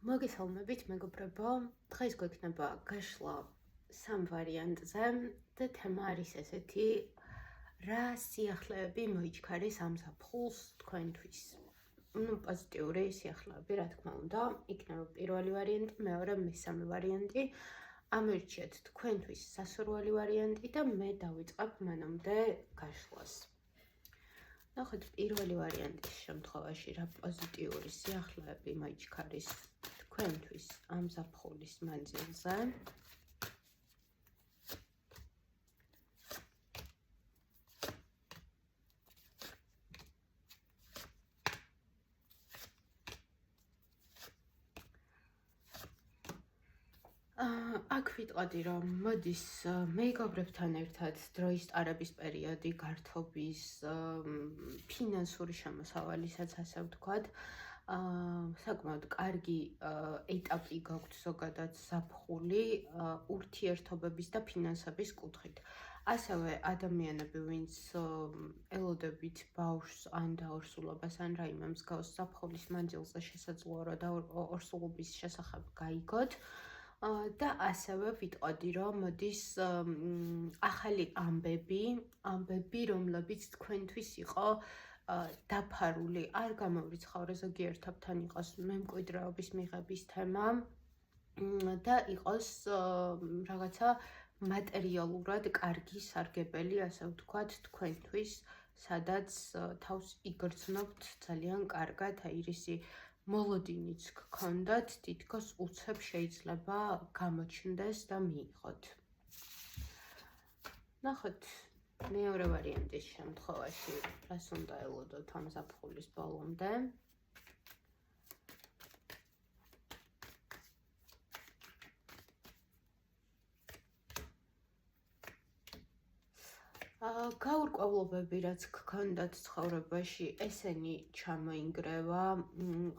მოგესალმებით მეგობრებო, დღეს გვექნება გაშლა სამ ვარიანტზე და თემა არის ესეთი, რა სიახლეები მოიჩქარის ამ ზაფხულს თქვენთვის. პოზიტიური სიახლეები, რა თქმა უნდა, იქნება პირველი ვარიანტი, მეორე, მესამე ვარიანტი. ამერჩიეთ თქვენთვის სასურველი ვარიანტი და მე დავიწყებ მანამდე გაშლას. ნახეთ, პირველი ვარიანტის შემთხვევაში რა პოზიტიური სიახლეები მოიჩქარის თქვენთვის ამ ზაფხულის მანძილზე. აქ ვიტყოდი, რომ მოდის მეგობრებთან ერთად დროის ტარების პერიოდი, გართობის, ფინანსური შემოსავალისაც ასე ვთქვათ. საკმაოდ კარგი ეტაპი გაქვთ ზოგადად ზაფხული ურთიერთობების და ფინანსების კუთხით. ასევე ადამიანები, ვინც ელოდებით ბავშვს ან დაორსულობას ან რაიმე მსგავს ზაფხულის მანძილზე შესაძლოა რომ დაორსულობის შესახებ გაიგოთ. და ასევე ვიტყოდი, რომ მოდის ახალი ამბები, რომლებიც თქვენთვის იყო დაფარული, არ გამოვრიცხავ, ზოგიერთებთან იყოს მემკვიდრეობის მიღების თემა და იყოს რაღაცა მატერიალურად კარგი სარგებელი, ასე ვთქვათ, თქვენთვის, სადაც თავს იგრძნობთ ძალიან კარგად, აირისი მოლოდინიც გქონდათ, თითქოს უცებ შეიძლება გამოჩნდეს და მიიღოთ. ნახოთ, მეორე ვარიანტის შემთხვევაში, რას უნდა ელოდოთ ამ ზაფხულის ბოლომდე. გაურკვევლობები, რაც გქონდათ ცხოვრებაში, ესენი ჩამოინგრევა,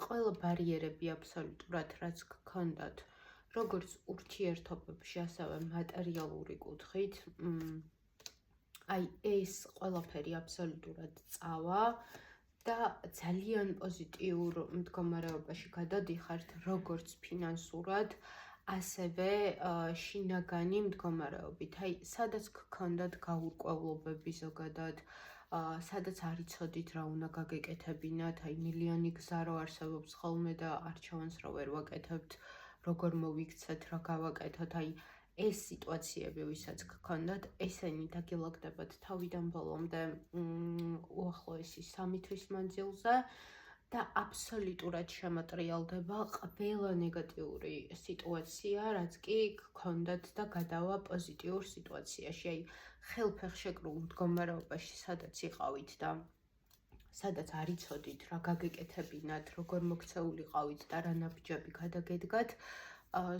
ყველა ბარიერები აბსოლუტურად, რაც გქონდათ, როგორც ურთიერთობებში, ასევე მატერიალური კუთხით, აი ეს ყველაფერი აბსოლუტურად წავა და ძალიან პოზიტიურ მდგომარეობაში გადადიხართ, როგორც ფინანსურად, ასევე შინაგანი მდგომარეობით. აი, სადაც გქონდათ გაურკვევლობები ზოგადად, სადაც არ იცოდით რა უნდა გაგეკეთებინათ, აი მილიონი გზა რო არსებობს ხოლმე და არჩევანს რო ვერ ვაკეთებთ, როგორ მოვიქცეთ, რა გავაკეთოთ, აი ეს სიტუაციები, ვისაც გქონდათ, ესენი დაგილაგდებათ თავიდან ბოლომდე უახლოესი 3 თვის მანძილზე და აბსოლუტურად შემოტრიალდება ყველა ნეგატიური სიტუაცია, რაც კი გქონდათ და გადავა პოზიტიურ სიტუაციაში. აი, ხელფეხშეკრულ მდგომარეობაში, სადაც იყავით და სადაც არ იცოდით რა გაგეკეთებინათ, როგორ მოქცეულიყავით და რა ნაბიჯები გადაგედგათ,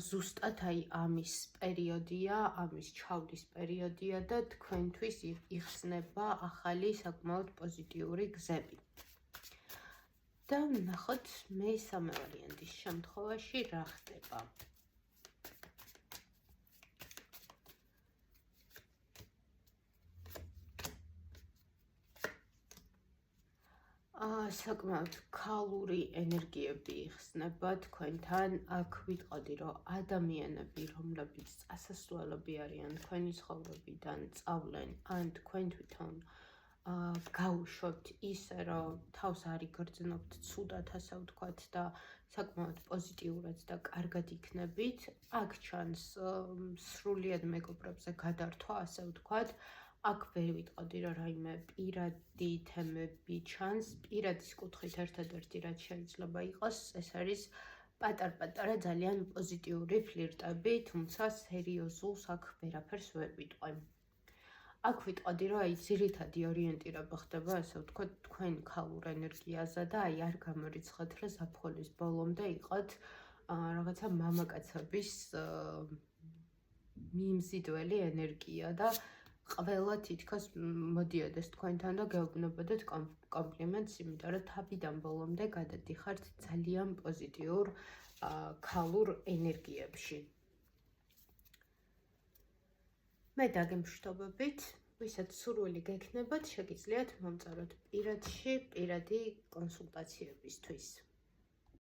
ზუსტად აი ამის პერიოდია, ამის ჩავდის პერიოდია და თქვენთვის იხსნება ახალი საკმაოდ პოზიტიური გზები. და ვნახოთ მესამე ვარიანტის შემთხვევაში რა ხდება. საკმაოდ ქალური ენერგიები იხსნება თქვენთან. აქ ვიტყოდი, რომ ადამიანები, რომლებიც წასასვლელები არიან თქვენი ცხოვრებიდან, წავლენ ან თქვენ თვითონ გაუშვებთ ისე, რომ თავს არ იგრძნობთ ცუდად, ასე ვთქვათ და საკმაოდ პოზიტიურად და კარგად იქნებით. აქ ჩანს სრულიად მეგობრებზე გადართვა, ასე ვთქვათ. აქ ვერ ვიტყოდი, რომ რაიმე პირადი თემები ჩანს, პირადის კუთხით ერთადერთი რაც შეიძლება იყოს, ეს არის პატარ-პატარა ძალიან პოზიტიური ფლირტები, თუმცა სერიოზულს აქ ვერაფერს ვერ ვიტყვი. აქ ვიტყოდი, რომ აი ძირითადი ორიენტირება ხდება, ასე ვთქვათ, თქვენ ქალურ ენერგიაზე და აი არ გამორიცხოთ, რომ ზაფხულის ბოლომდე იყოთ რაღაცა მამაკაცების მიმზიდველი ენერგია და ყველა თითქოს მოდიოდეს თქვენთან და გეუბნებოდეთ კომპლიმენტს, იმიტომ რომ თავიდან ბოლომდე გადადიხართ ძალიან პოზიტიურ ქალურ ენერგიებში. მე დაგემშვიდობებით, ვისაც სურვილი გექნებათ, შეგიძლიათ მომწეროთ პირადში, პირადი კონსულტაციებისთვის.